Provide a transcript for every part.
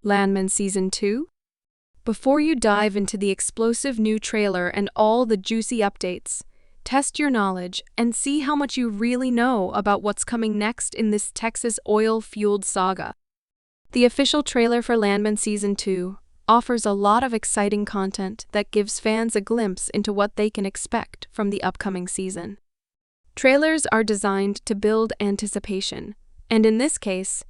Landman Season 2? Before you dive into the explosive new trailer and all the juicy updates, test your knowledge and see how much you really know about what's coming next in this Texas oil-fueled saga. The official trailer for Landman Season 2 offers a lot of exciting content that gives fans a glimpse into what they can expect from the upcoming season. Trailers are designed to build anticipation, and in this case,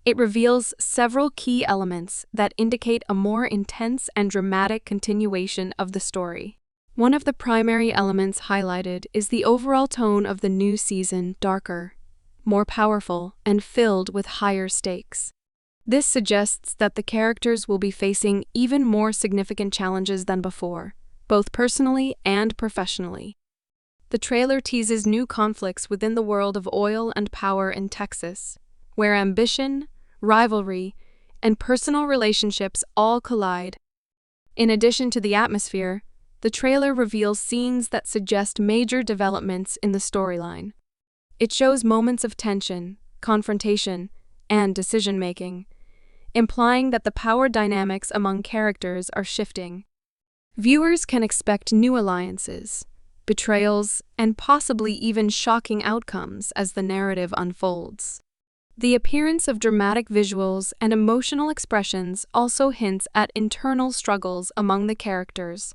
it reveals several key elements that indicate a more intense and dramatic continuation of the story. One of the primary elements highlighted is the overall tone of the new season, darker, more powerful, and filled with higher stakes. This suggests that the characters will be facing even more significant challenges than before, both personally and professionally. The trailer teases new conflicts within the world of oil and power in Texas, where ambition, rivalry, and personal relationships all collide. In addition to the atmosphere, the trailer reveals scenes that suggest major developments in the storyline. It shows moments of tension, confrontation, and decision-making, implying that the power dynamics among characters are shifting. Viewers can expect new alliances, betrayals, and possibly even shocking outcomes as the narrative unfolds. The appearance of dramatic visuals and emotional expressions also hints at internal struggles among the characters,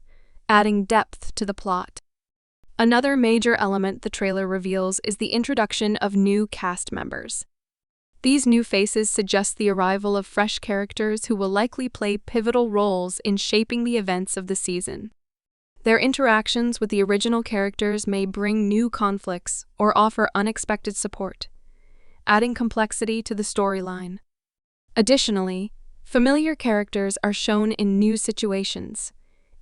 adding depth to the plot. Another major element the trailer reveals is the introduction of new cast members. These new faces suggest the arrival of fresh characters who will likely play pivotal roles in shaping the events of the season. Their interactions with the original characters may bring new conflicts or offer unexpected support, adding complexity to the storyline. Additionally, familiar characters are shown in new situations,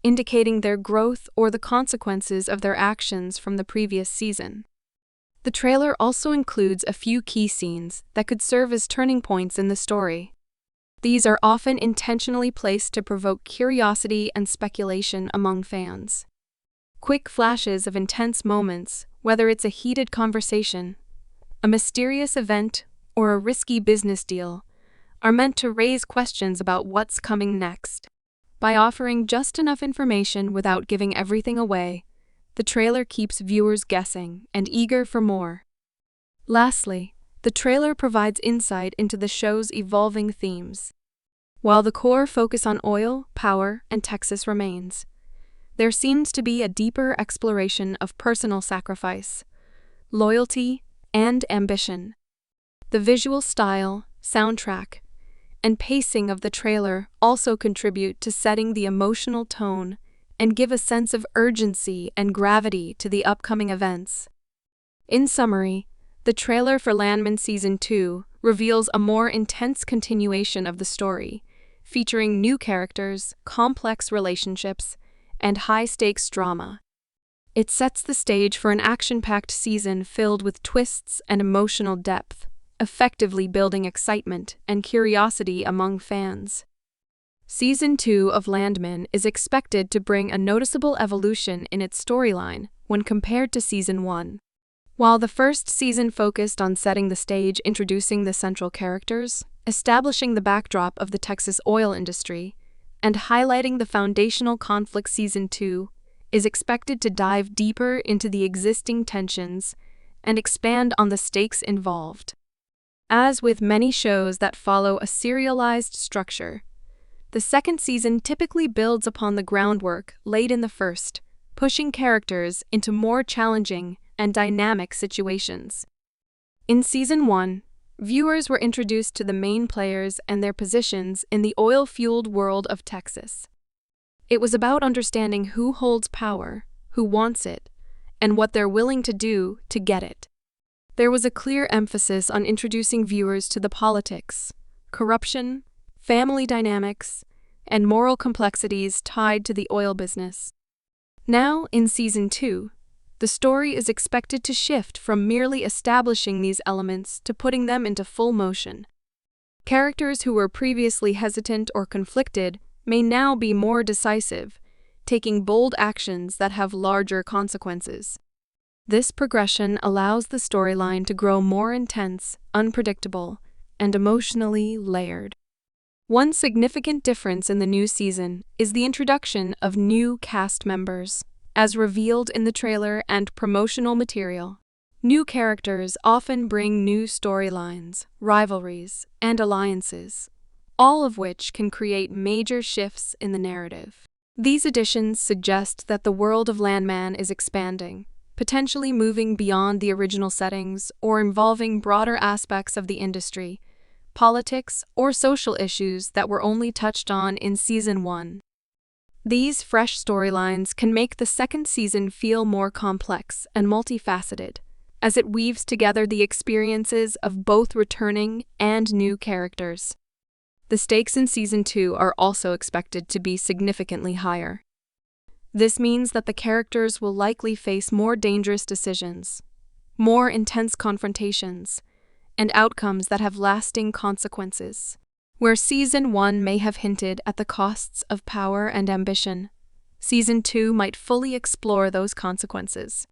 indicating their growth or the consequences of their actions from the previous season. The trailer also includes a few key scenes that could serve as turning points in the story. These are often intentionally placed to provoke curiosity and speculation among fans. Quick flashes of intense moments, whether it's a heated conversation, a mysterious event, or a risky business deal, are meant to raise questions about what's coming next. By offering just enough information without giving everything away, the trailer keeps viewers guessing and eager for more. Lastly, the trailer provides insight into the show's evolving themes. While the core focus on oil, power, and Texas remains, there seems to be a deeper exploration of personal sacrifice, loyalty, and ambition. The visual style, soundtrack, and pacing of the trailer also contribute to setting the emotional tone and give a sense of urgency and gravity to the upcoming events. In summary, the trailer for Landman Season 2 reveals a more intense continuation of the story, featuring new characters, complex relationships, and high-stakes drama. It sets the stage for an action-packed season filled with twists and emotional depth, effectively building excitement and curiosity among fans. Season 2 of Landman is expected to bring a noticeable evolution in its storyline when compared to Season 1. While the first season focused on setting the stage, introducing the central characters, establishing the backdrop of the Texas oil industry, and highlighting the foundational conflict, Season 2 is expected to dive deeper into the existing tensions and expand on the stakes involved. As with many shows that follow a serialized structure, the second season typically builds upon the groundwork laid in the first, pushing characters into more challenging and dynamic situations. In Season 1, viewers were introduced to the main players and their positions in the oil-fueled world of Texas. It was about understanding who holds power, who wants it, and what they're willing to do to get it. There was a clear emphasis on introducing viewers to the politics, corruption, family dynamics, and moral complexities tied to the oil business. Now, in Season 2, the story is expected to shift from merely establishing these elements to putting them into full motion. Characters who were previously hesitant or conflicted may now be more decisive, taking bold actions that have larger consequences. This progression allows the storyline to grow more intense, unpredictable, and emotionally layered. One significant difference in the new season is the introduction of new cast members, as revealed in the trailer and promotional material. New characters often bring new storylines, rivalries, and alliances, all of which can create major shifts in the narrative. These additions suggest that the world of Landman is expanding, potentially moving beyond the original settings or involving broader aspects of the industry, politics, or social issues that were only touched on in Season 1. These fresh storylines can make the second season feel more complex and multifaceted, as it weaves together the experiences of both returning and new characters. The stakes in Season 2 are also expected to be significantly higher. This means that the characters will likely face more dangerous decisions, more intense confrontations, and outcomes that have lasting consequences. Where Season 1 may have hinted at the costs of power and ambition, Season 2 might fully explore those consequences.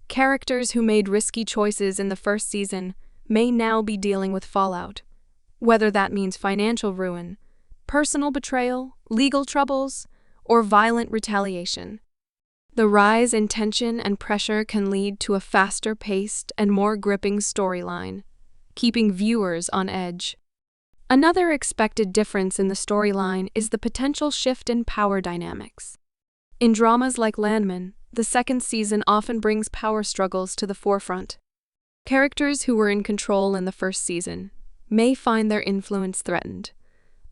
Characters who made risky choices in the first season may now be dealing with fallout, whether that means financial ruin, personal betrayal, legal troubles, or violent retaliation. The rise in tension and pressure can lead to a faster-paced and more gripping storyline, keeping viewers on edge. Another expected difference in the storyline is the potential shift in power dynamics. In dramas like Landman, the second season often brings power struggles to the forefront. Characters who were in control in the first season may find their influence threatened,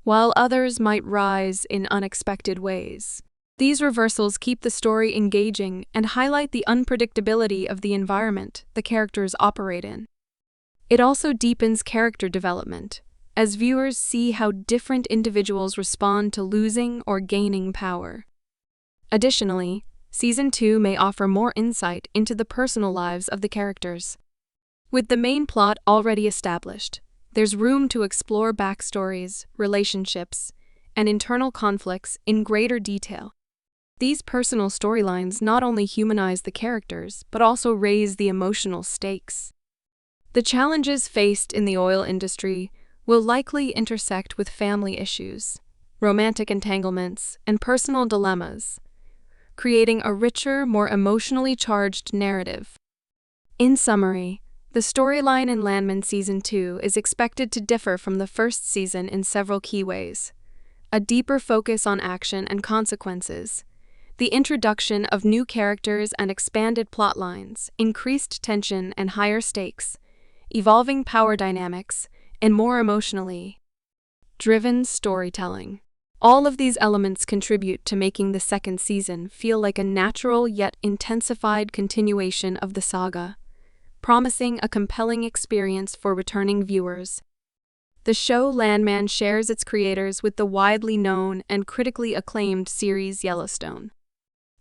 while others might rise in unexpected ways. These reversals keep the story engaging and highlight the unpredictability of the environment the characters operate in. It also deepens character development, as viewers see how different individuals respond to losing or gaining power. Additionally, Season 2 may offer more insight into the personal lives of the characters. With the main plot already established, there's room to explore backstories, relationships, and internal conflicts in greater detail. These personal storylines not only humanize the characters, but also raise the emotional stakes. The challenges faced in the oil industry will likely intersect with family issues, romantic entanglements, and personal dilemmas, creating a richer, more emotionally charged narrative. In summary, the storyline in Landman Season 2 is expected to differ from the first season in several key ways. A deeper focus on action and consequences, the introduction of new characters and expanded plot lines, increased tension and higher stakes, evolving power dynamics, and more emotionally driven storytelling. All of these elements contribute to making the second season feel like a natural yet intensified continuation of the saga, promising a compelling experience for returning viewers. The show Landman shares its creators with the widely known and critically acclaimed series Yellowstone.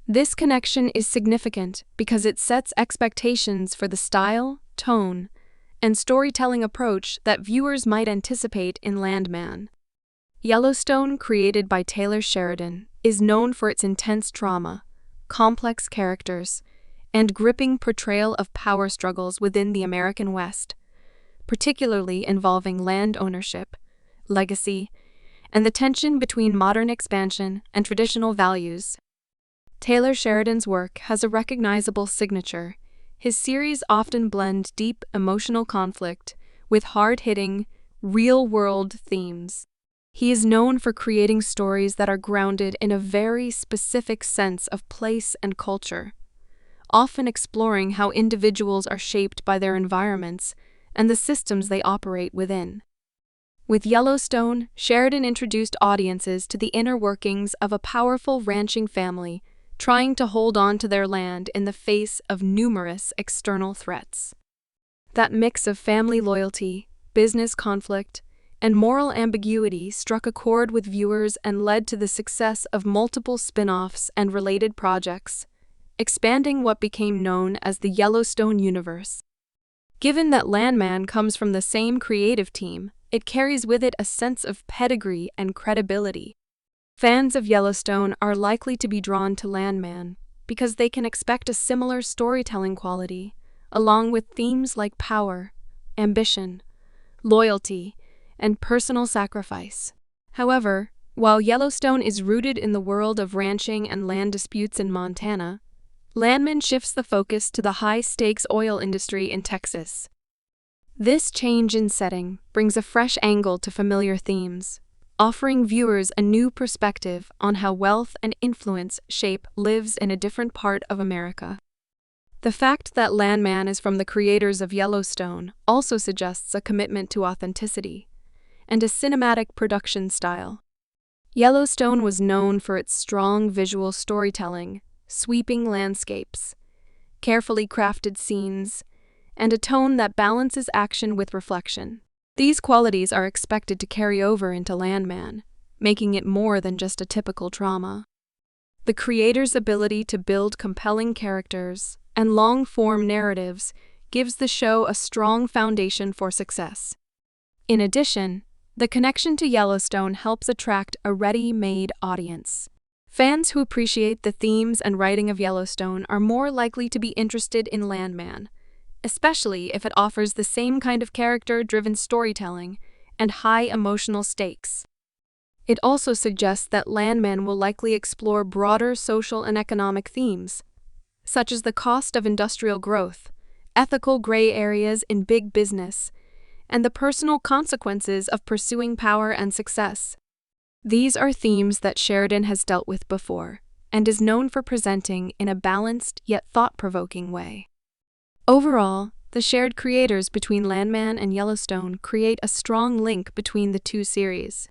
This connection is significant because it sets expectations for the style, tone, and storytelling approach that viewers might anticipate in Landman. Yellowstone, created by Taylor Sheridan, is known for its intense drama, complex characters, and gripping portrayal of power struggles within the American West, particularly involving land ownership, legacy, and the tension between modern expansion and traditional values. Taylor Sheridan's work has a recognizable signature. His series often blend deep emotional conflict with hard-hitting, real-world themes. He is known for creating stories that are grounded in a very specific sense of place and culture, often exploring how individuals are shaped by their environments and the systems they operate within. With Yellowstone, Sheridan introduced audiences to the inner workings of a powerful ranching family trying to hold on to their land in the face of numerous external threats. That mix of family loyalty, business conflict, and moral ambiguity struck a chord with viewers and led to the success of multiple spin-offs and related projects, expanding what became known as the YellowstoneUniverse. Given that Landman comes from the same creative team, it carries with it a sense of pedigree and credibility. Fans of Yellowstone are likely to be drawn to Landman because they can expect a similar storytelling quality, along with themes like power, ambition, loyalty, and personal sacrifice. However, while Yellowstone is rooted in the world of ranching and land disputes in Montana, Landman shifts the focus to the high-stakes oil industry in Texas. This change in setting brings a fresh angle to familiar themes, offering viewers a new perspective on how wealth and influence shape lives in a different part of America. The fact that Landman is from the creators of Yellowstone also suggests a commitment to authenticity and a cinematic production style. Yellowstone was known for its strong visual storytelling, sweeping landscapes, carefully crafted scenes, and a tone that balances action with reflection. These qualities are expected to carry over into Landman, making it more than just a typical drama. The creator's ability to build compelling characters and long-form narratives gives the show a strong foundation for success. In addition, the connection to Yellowstone helps attract a ready-made audience. Fans who appreciate the themes and writing of Yellowstone are more likely to be interested in Landman, especially if it offers the same kind of character-driven storytelling and high emotional stakes. It also suggests that Landman will likely explore broader social and economic themes, such as the cost of industrial growth, ethical gray areas in big business, and the personal consequences of pursuing power and success. These are themes that Sheridan has dealt with before, and is known for presenting in a balanced yet thought-provoking way. Overall, the shared creators between Landman and Yellowstone create a strong link between the two series.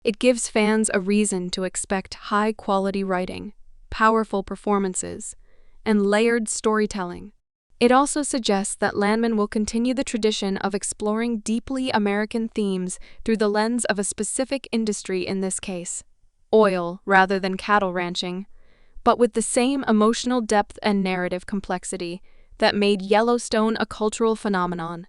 It gives fans a reason to expect high-quality writing, powerful performances, and layered storytelling. It also suggests that Landman will continue the tradition of exploring deeply American themes through the lens of a specific industry, in this case, oil rather than cattle ranching, but with the same emotional depth and narrative complexity that made Yellowstone a cultural phenomenon.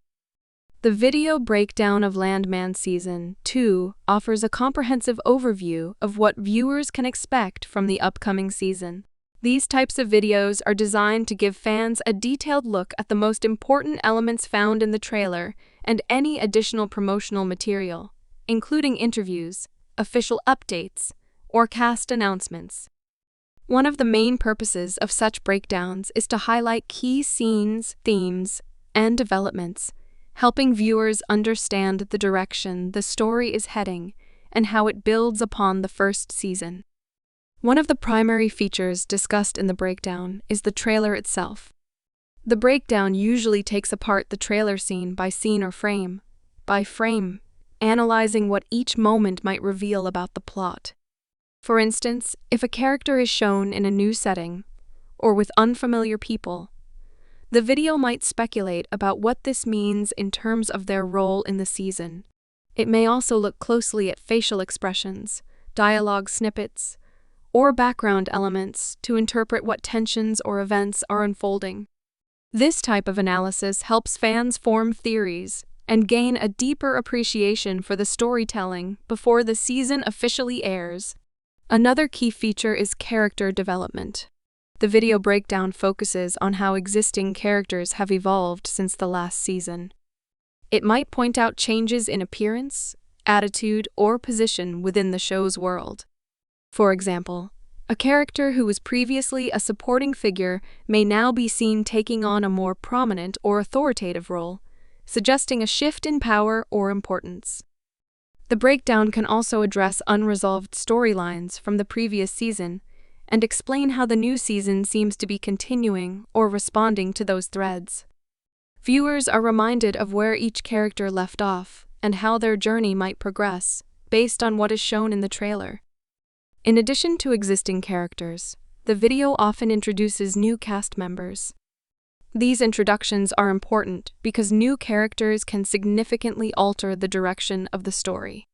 The video breakdown of Landman Season 2 offers a comprehensive overview of what viewers can expect from the upcoming season. These types of videos are designed to give fans a detailed look at the most important elements found in the trailer and any additional promotional material, including interviews, official updates, or cast announcements. One of the main purposes of such breakdowns is to highlight key scenes, themes, and developments, helping viewers understand the direction the story is heading and how it builds upon the first season. One of the primary features discussed in the breakdown is the trailer itself. The breakdown usually takes apart the trailer scene or frame by frame, analyzing what each moment might reveal about the plot. For instance, if a character is shown in a new setting, or with unfamiliar people, the video might speculate about what this means in terms of their role in the season. It may also look closely at facial expressions, dialogue snippets, or background elements to interpret what tensions or events are unfolding. This type of analysis helps fans form theories and gain a deeper appreciation for the storytelling before the season officially airs. Another key feature is character development. The video breakdown focuses on how existing characters have evolved since the last season. It might point out changes in appearance, attitude, or position within the show's world. For example, a character who was previously a supporting figure may now be seen taking on a more prominent or authoritative role, suggesting a shift in power or importance. The breakdown can also address unresolved storylines from the previous season and explain how the new season seems to be continuing or responding to those threads. Viewers are reminded of where each character left off and how their journey might progress based on what is shown in the trailer. In addition to existing characters, the video often introduces new cast members. These introductions are important because new characters can significantly alter the direction of the story.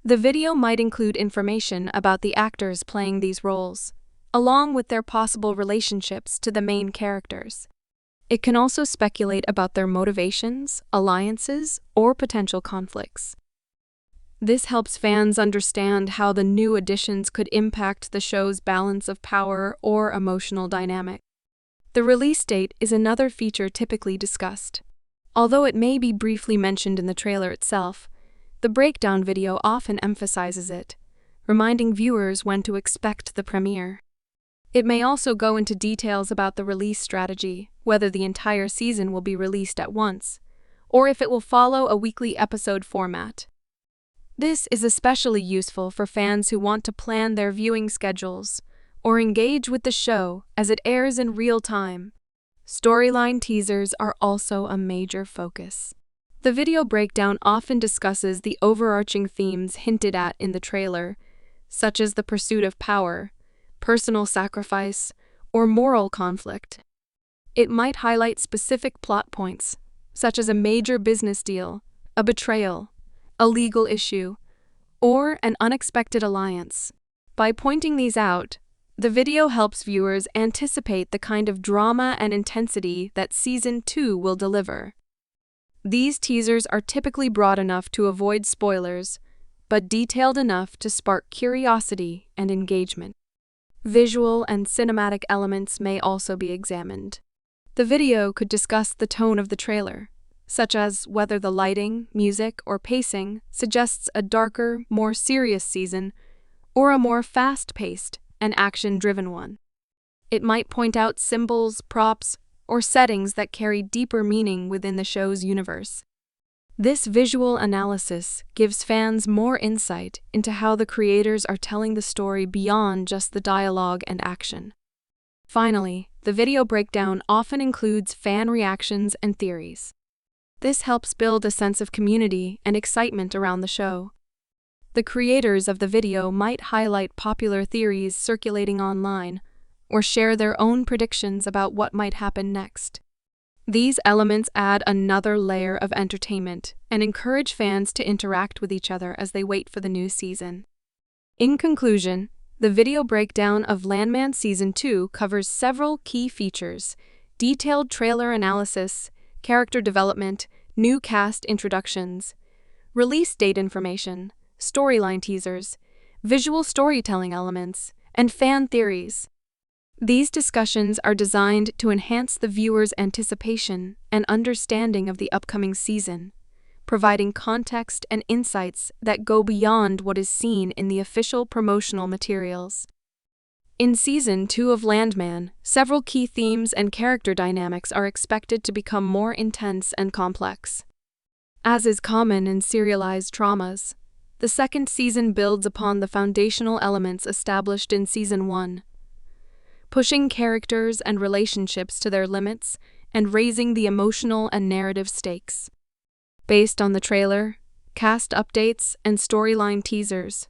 The video might include information about the actors playing these roles, along with their possible relationships to the main characters. It can also speculate about their motivations, alliances, or potential conflicts. This helps fans understand how the new additions could impact the show's balance of power or emotional dynamic. The release date is another feature typically discussed. Although it may be briefly mentioned in the trailer itself, The breakdown video often emphasizes it, reminding viewers when to expect the premiere. It may also go into details about the release strategy, whether the entire season will be released at once, or if it will follow a weekly episode format. This is especially useful for fans who want to plan their viewing schedules or engage with the show as it airs in real time. Storyline teasers are also a major focus. The video breakdown often discusses the overarching themes hinted at in the trailer, such as the pursuit of power, personal sacrifice, or moral conflict. It might highlight specific plot points, such as a major business deal, a betrayal, a legal issue, or an unexpected alliance. By pointing these out, the video helps viewers anticipate the kind of drama and intensity that Season 2 will deliver. These teasers are typically broad enough to avoid spoilers, but detailed enough to spark curiosity and engagement. Visual and cinematic elements may also be examined. The video could discuss the tone of the trailer, such as whether the lighting, music, or pacing suggests a darker, more serious season, or a more fast-paced and action-driven one. It might point out symbols, props, or settings that carry deeper meaning within the show's universe. This visual analysis gives fans more insight into how the creators are telling the story beyond just the dialogue and action. Finally, the video breakdown often includes fan reactions and theories. This helps build a sense of community and excitement around the show. The creators of the video might highlight popular theories circulating online, or share their own predictions about what might happen next. These elements add another layer of entertainment and encourage fans to interact with each other as they wait for the new season. In conclusion, the video breakdown of Landman Season 2 covers several key features: detailed trailer analysis, character development, new cast introductions, release date information, storyline teasers, visual storytelling elements, and fan theories. These discussions are designed to enhance the viewer's anticipation and understanding of the upcoming season, providing context and insights that go beyond what is seen in the official promotional materials. In Season 2 of Landman, several key themes and character dynamics are expected to become more intense and complex. As is common in serialized dramas, the second season builds upon the foundational elements established in Season 1, pushing characters and relationships to their limits and raising the emotional and narrative stakes. Based on the trailer, cast updates, and storyline teasers,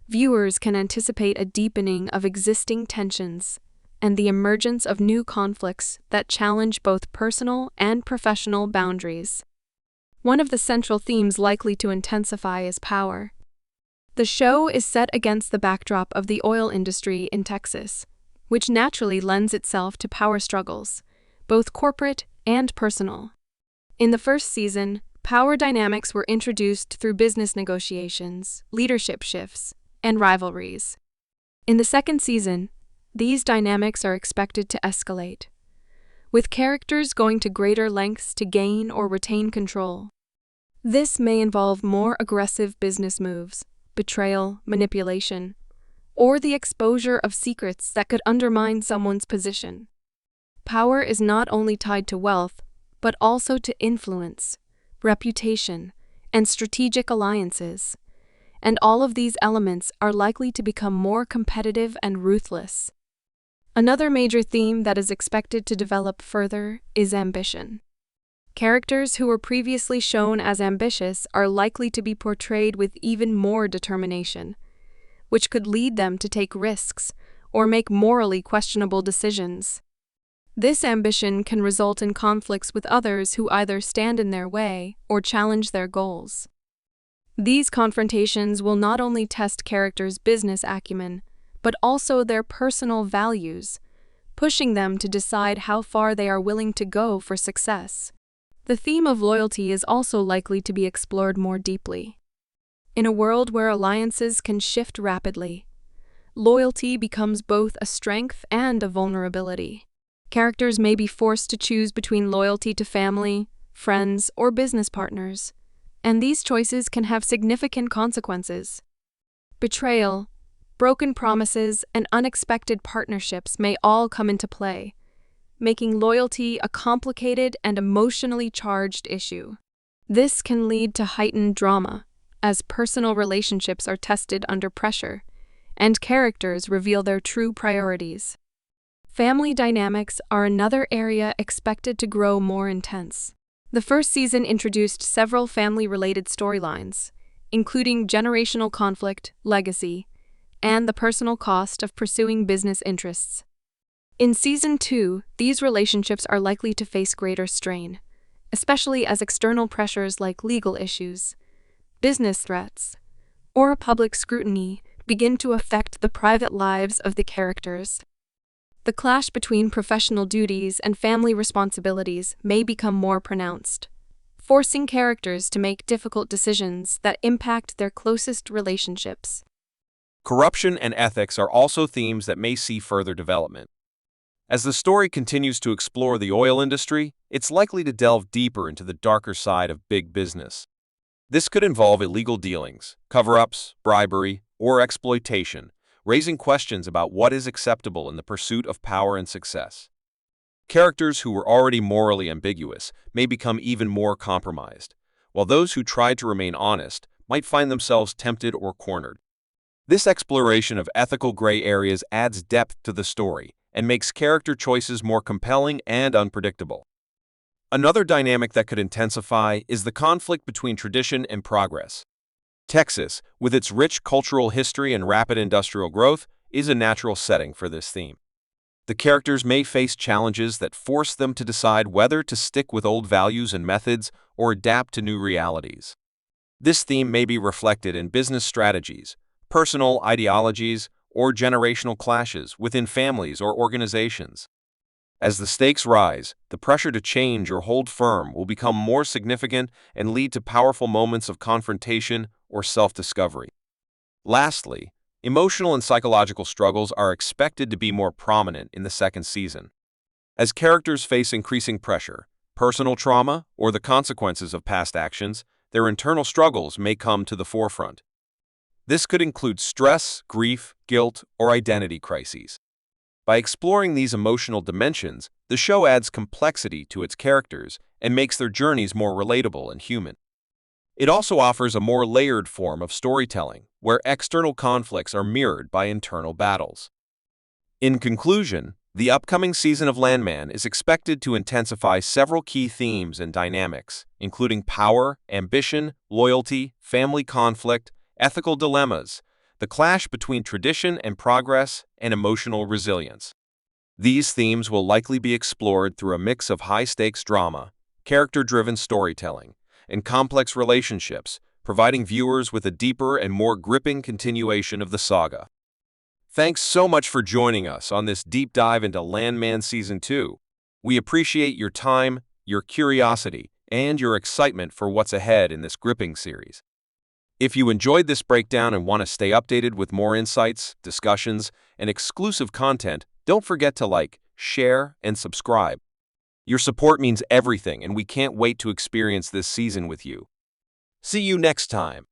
viewers can anticipate a deepening of existing tensions and the emergence of new conflicts that challenge both personal and professional boundaries. One of the central themes likely to intensify is power. The show is set against the backdrop of the oil industry in Texas, which naturally lends itself to power struggles, both corporate and personal. In the first season, power dynamics were introduced through business negotiations, leadership shifts, and rivalries. In the second season, these dynamics are expected to escalate, with characters going to greater lengths to gain or retain control. This may involve more aggressive business moves, betrayal, manipulation, or the exposure of secrets that could undermine someone's position. Power is not only tied to wealth, but also to influence, reputation, and strategic alliances, and all of these elements are likely to become more competitive and ruthless. Another major theme that is expected to develop further is ambition. Characters who were previously shown as ambitious are likely to be portrayed with even more determination, which could lead them to take risks or make morally questionable decisions. This ambition can result in conflicts with others who either stand in their way or challenge their goals. These confrontations will not only test characters' business acumen, but also their personal values, pushing them to decide how far they are willing to go for success. The theme of loyalty is also likely to be explored more deeply. In a world where alliances can shift rapidly, loyalty becomes both a strength and a vulnerability. Characters may be forced to choose between loyalty to family, friends, or business partners, and these choices can have significant consequences. Betrayal, broken promises, and unexpected partnerships may all come into play, making loyalty a complicated and emotionally charged issue. This can lead to heightened drama, as personal relationships are tested under pressure, and characters reveal their true priorities. Family dynamics are another area expected to grow more intense. The first season introduced several family-related storylines, including generational conflict, legacy, and the personal cost of pursuing business interests. In Season 2, these relationships are likely to face greater strain, especially as external pressures like legal issues, business threats, or public scrutiny begin to affect the private lives of the characters. The clash between professional duties and family responsibilities may become more pronounced, forcing characters to make difficult decisions that impact their closest relationships. Corruption and ethics are also themes that may see further development. As the story continues to explore the oil industry, it's likely to delve deeper into the darker side of big business. This could involve illegal dealings, cover-ups, bribery, or exploitation, raising questions about what is acceptable in the pursuit of power and success. Characters who were already morally ambiguous may become even more compromised, while those who tried to remain honest might find themselves tempted or cornered. This exploration of ethical gray areas adds depth to the story and makes character choices more compelling and unpredictable. Another dynamic that could intensify is the conflict between tradition and progress. Texas, with its rich cultural history and rapid industrial growth, is a natural setting for this theme. The characters may face challenges that force them to decide whether to stick with old values and methods or adapt to new realities. This theme may be reflected in business strategies, personal ideologies, or generational clashes within families or organizations. As the stakes rise, the pressure to change or hold firm will become more significant and lead to powerful moments of confrontation or self-discovery. Lastly, emotional and psychological struggles are expected to be more prominent in the second season. As characters face increasing pressure, personal trauma, or the consequences of past actions, their internal struggles may come to the forefront. This could include stress, grief, guilt, or identity crises. By exploring these emotional dimensions, the show adds complexity to its characters and makes their journeys more relatable and human. It also offers a more layered form of storytelling, where external conflicts are mirrored by internal battles. In conclusion, the upcoming season of Landman is expected to intensify several key themes and dynamics, including power, ambition, loyalty, family conflict, ethical dilemmas, the clash between tradition and progress, and emotional resilience. These themes will likely be explored through a mix of high-stakes drama, character-driven storytelling, and complex relationships, providing viewers with a deeper and more gripping continuation of the saga. Thanks so much for joining us on this deep dive into Landman Season 2. We appreciate your time, your curiosity, and your excitement for what's ahead in this gripping series. If you enjoyed this breakdown and want to stay updated with more insights, discussions, and exclusive content, don't forget to like, share, and subscribe. Your support means everything, and we can't wait to experience this season with you. See you next time.